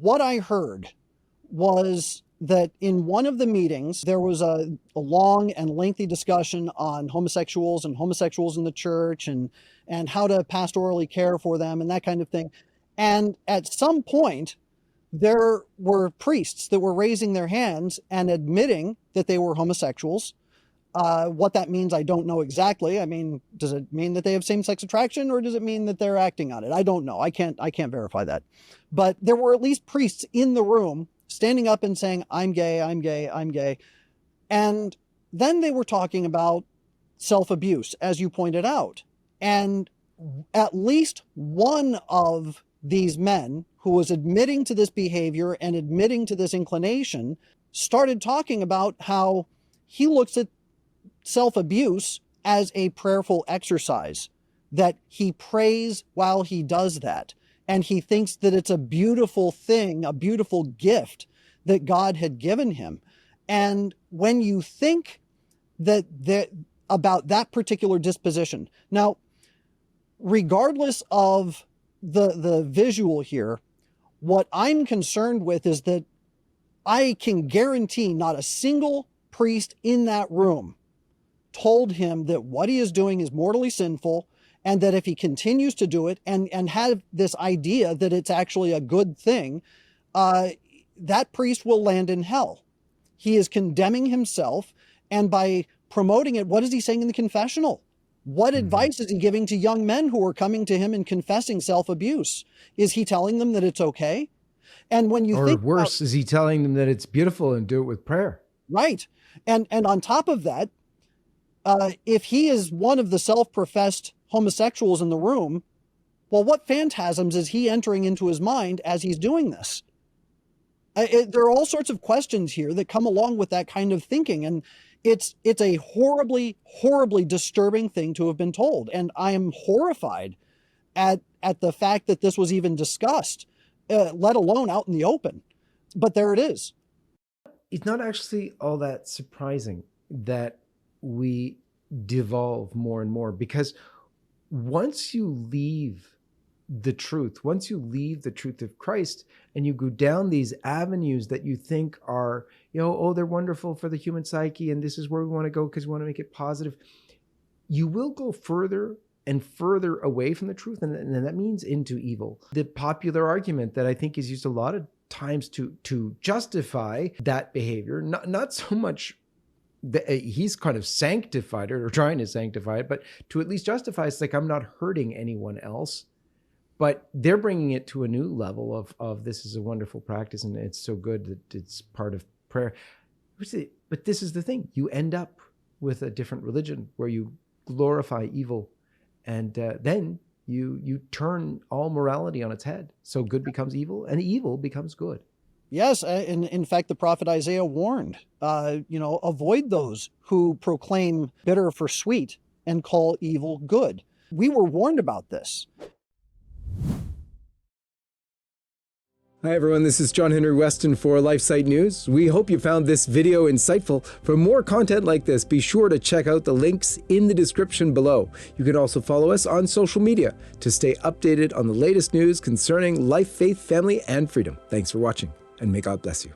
what I heard was that in one of the meetings, there was a long and lengthy discussion on homosexuals and homosexuals in the church and how to pastorally care for them and that kind of thing. And at some point, there were priests that were raising their hands and admitting that they were homosexuals. What that means, I don't know exactly. I mean, does it mean that they have same-sex attraction, or does it mean that they're acting on it? I don't know. I can't verify that. But there were at least priests in the room standing up and saying, I'm gay, I'm gay, I'm gay. And then they were talking about self-abuse, as you pointed out. And at least one of these men who was admitting to this behavior and admitting to this inclination started talking about how he looks at self-abuse as a prayerful exercise, that he prays while he does that. And he thinks that it's a beautiful thing, a beautiful gift that God had given him. And when you think about that particular disposition, now, regardless of the visual here, what I'm concerned with is that I can guarantee not a single priest in that room told him that what he is doing is mortally sinful, and that if he continues to do it and have this idea that it's actually a good thing, that priest will land in hell. He is condemning himself, and by promoting it, what is he saying in the confessional? What advice is he giving to young men who are coming to him and confessing self-abuse? Is he telling them that it's okay? And when you think, or worse, is he telling them that it's beautiful and do it with prayer? Right. And on top of that, if he is one of the self-professed homosexuals in the room, well, what phantasms is he entering into his mind as he's doing this? There are all sorts of questions here that come along with that kind of thinking. And it's a horribly, horribly disturbing thing to have been told. And I am horrified at the fact that this was even discussed, let alone out in the open. But there it is. It's not actually all that surprising that we devolve more and more, because once you leave the truth, once you leave the truth of Christ and you go down these avenues that you think are, oh, they're wonderful for the human psyche and this is where we want to go because we want to make it positive, you will go further and further away from the truth. And that means into evil. The popular argument that I think is used a lot of times to justify that behavior, not so much he's kind of sanctified it or trying to sanctify it, but to at least justify it's like, I'm not hurting anyone else. But they're bringing it to a new level of this is a wonderful practice and it's so good that it's part of prayer. But this is the thing. You end up with a different religion where you glorify evil, and then you turn all morality on its head. So good becomes evil and evil becomes good. Yes, in fact, the prophet Isaiah warned, avoid those who proclaim bitter for sweet and call evil good. We were warned about this. Hi everyone, this is John Henry Weston for LifeSite News. We hope you found this video insightful. For more content like this, be sure to check out the links in the description below. You can also follow us on social media to stay updated on the latest news concerning life, faith, family, and freedom. Thanks for watching, and may God bless you.